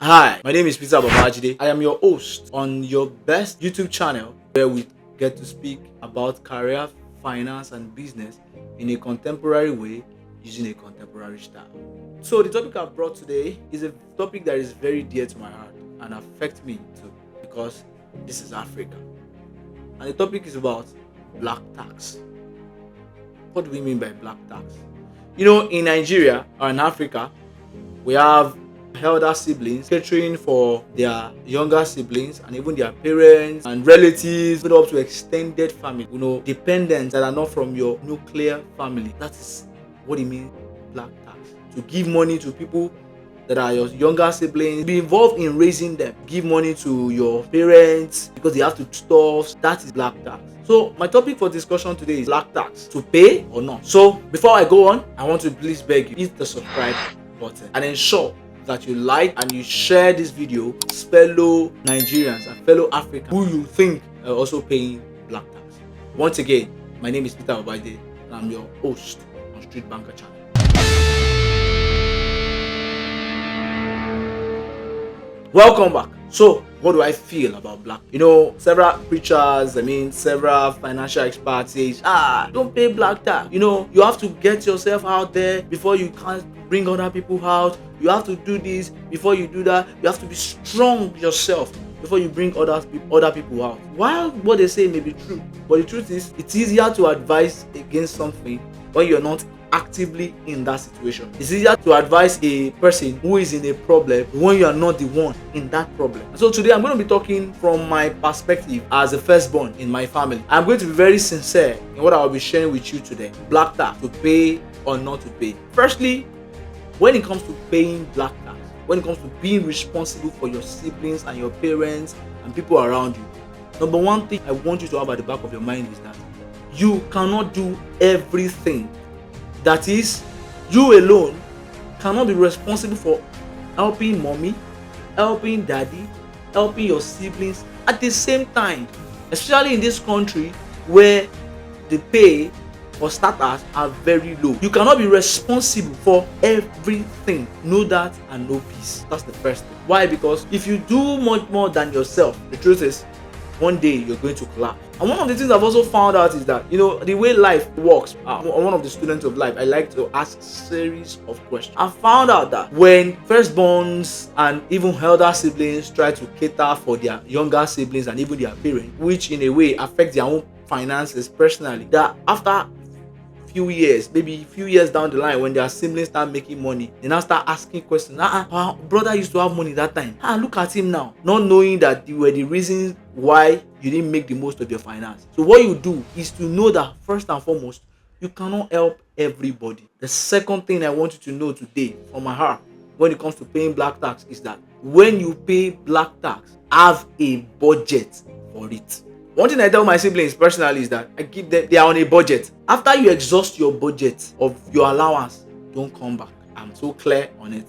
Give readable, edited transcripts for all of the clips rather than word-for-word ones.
Hi, my name is Peter Babajide. I am your host on your best YouTube channel where we get to speak about career, finance, and business in a contemporary way using a contemporary style. So, the topic I've brought today is a topic that is very dear to my heart and affects me too because this is Africa. And the topic is about black tax. What do we mean by black tax? In Nigeria or in Africa, we have elder siblings catering for their younger siblings and even their parents and relatives, even up to extended family, dependents that are not from your nuclear family. That is what it means, black tax. To give money to people that are your younger siblings, be involved in raising them, give money to your parents because they have to stuff. That is black tax. So my topic for discussion today is black tax, to pay or not. So before I go on, I want to please beg you, hit the subscribe button and ensure that you like and you share this video with fellow Nigerians and fellow Africans who you think are also paying black tax. Once again, my name is Peter Babajide and I'm your host on Street Banker Channel. Welcome back. So, what do I feel about black? Several preachers, several financial experts say, don't pay black tax. You have to get yourself out there before you can bring other people out. You have to do this before you do that. You have to be strong yourself before you bring other people out. While what they say may be true, but the truth is, it's easier to advise against something when you're not actively in that situation. It's easier to advise a person who is in a problem when you are not the one in that problem. So today I'm going to be talking from my perspective as a firstborn in my family. I'm going to be very sincere in what I will be sharing with you today. Black tax, to pay or not to pay. Firstly, when it comes to paying black tax, when it comes to being responsible for your siblings and your parents and people around you, number one thing I want you to have at the back of your mind is that you cannot do everything. That is, you alone cannot be responsible for helping mommy, helping daddy, helping your siblings at the same time, especially in this country where the pay for starters are very low. You cannot be responsible for everything. Know that and know peace. That's the first thing. Why? Because if you do much more than yourself, the truth is, one day you're going to collapse. And one of the things I've also found out is that, the way life works, I'm one of the students of life, I like to ask series of questions. I found out that when firstborns and even elder siblings try to cater for their younger siblings and even their parents, which in a way affects their own finances personally, that after few years, maybe a few years down the line, when their siblings start making money, they now start asking questions. Our brother used to have money that time. Look at him now. Not knowing that you were the reasons why you didn't make the most of your finance. So what you do is to know that first and foremost, you cannot help everybody. The second thing I want you to know today from my heart when it comes to paying black tax is that when you pay black tax, have a budget for it. One thing I tell my siblings personally is that I give them, they are on a budget. After you exhaust your budget of your allowance, don't come back. I'm so clear on it.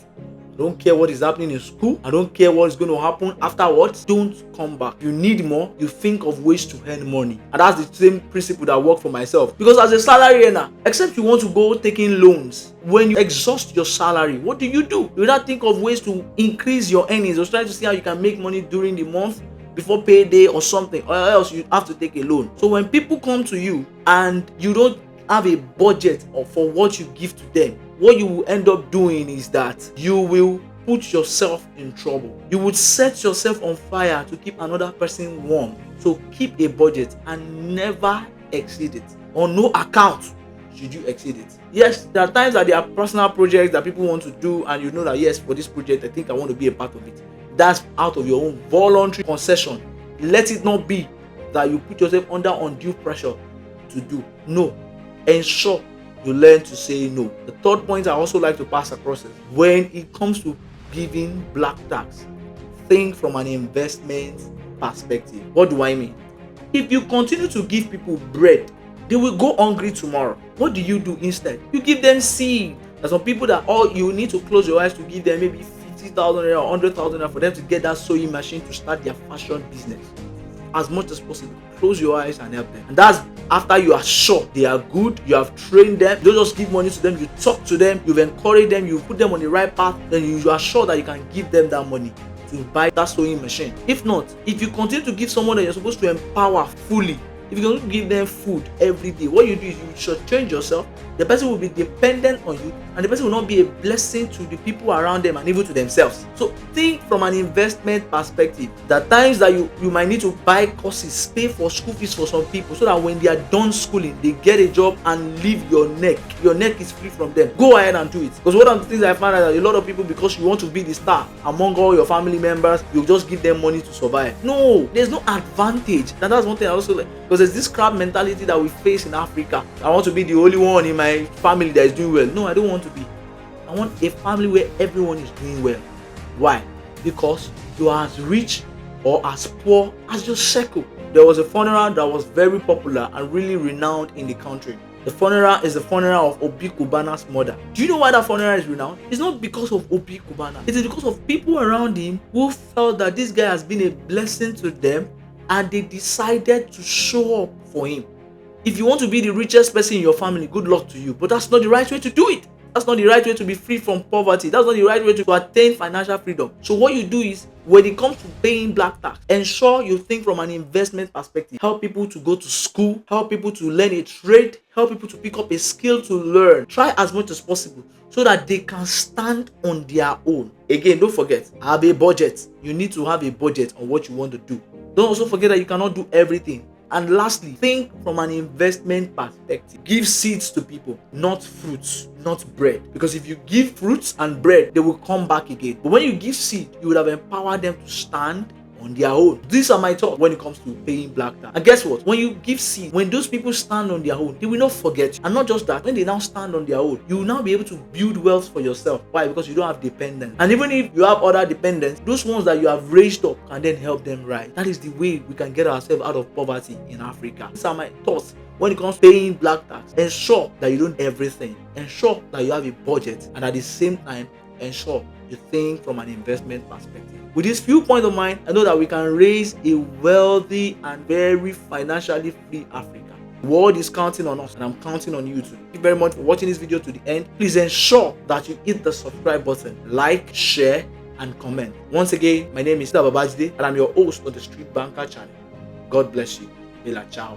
I don't care what is happening in school. I don't care what is going to happen afterwards. Don't come back. You need more. You think of ways to earn money. And that's the same principle that work for myself. Because as a salary earner, except you want to go taking loans, when you exhaust your salary, what do? You not think of ways to increase your earnings or try to see how you can make money during the month before payday or something, or else you have to take a loan. So when people come to you and you don't have a budget for what you give to them, what you will end up doing is that you will put yourself in trouble. You would set yourself on fire to keep another person warm. So keep a budget and never exceed it. On no account should you exceed it. Yes, there are times that there are personal projects that people want to do, and you know that yes, for this project I think I want to be a part of it. That's out of your own voluntary concession. Let it not be that you put yourself under undue pressure to do. No. Ensure you learn to say no. The third point I also like to pass across is when it comes to giving black tax, think from an investment perspective. What do I mean? If you continue to give people bread, they will go hungry tomorrow. What do you do instead? You give them seed. There's some people that all you need to close your eyes to give them maybe 50,000 or 100,000 for them to get that sewing machine to start their fashion business. As much as possible, close your eyes and help them. And that's after you are sure they are good, you have trained them. You don't just give money to them, you talk to them, you've encouraged them, you put them on the right path, then you are sure that you can give them that money. to buy that sewing machine. If not, if you continue to give someone that you're supposed to empower fully, if you continue to give them food every day, what you do is you should change yourself. The person will be dependent on you, and the person will not be a blessing to the people around them and even to themselves. So think from an investment perspective. There are times that you might need to buy courses, pay for school fees for some people, so that when they are done schooling, they get a job and leave your neck. Your neck is free from them. Go ahead and do it. Because one of the things I found out that a lot of people, because you want to be the star among all your family members, you just give them money to survive. No, there's no advantage. And that's one thing I also like. Because there's this crab mentality that we face in Africa. I want to be the only one in my family that is doing well. No, I don't want to be. I want a family where everyone is doing well. Why? Because you are as rich or as poor as your circle. There was a funeral that was very popular and really renowned in the country. The funeral is the funeral of Obi Kubana's mother. Do you know why that funeral is renowned? It's not because of Obi Kubana. It is because of people around him who felt that this guy has been a blessing to them, and they decided to show up for him. If you want to be the richest person in your family, good luck to you. But that's not the right way to do it. That's not the right way to be free from poverty. That's not the right way to attain financial freedom. So what you do is, when it comes to paying black tax, ensure you think from an investment perspective. Help people to go to school, help people to learn a trade, help people to pick up a skill to learn. Try as much as possible so that they can stand on their own. Again, don't forget, have a budget. You need to have a budget on what you want to do. Don't also forget that you cannot do everything. And lastly, think from an investment perspective. Give seeds to people, not fruits, not bread. Because if you give fruits and bread, they will come back again. But when you give seed, you would have empowered them to stand on their own. These are my thoughts when it comes to paying black tax. And guess what? When you give seed, when those people stand on their own, they will not forget you. And not just that, when they now stand on their own, you will now be able to build wealth for yourself. Why? Because you don't have dependents. And even if you have other dependents, those ones that you have raised up can then help them rise. That is the way we can get ourselves out of poverty in Africa. These are my thoughts when it comes to paying black tax. Ensure that you don't everything. Ensure that you have a budget, and at the same time, ensure you think from an investment perspective. With these few points of mine, I know that we can raise a wealthy and very financially free Africa. The world is counting on us, and I'm counting on you too. Thank you very much for watching this video to the end. Please ensure that you hit the subscribe button, like, share, and comment. Once again, my name is Babajide, and I'm your host on the Street Banker channel. God bless you. Bella ciao.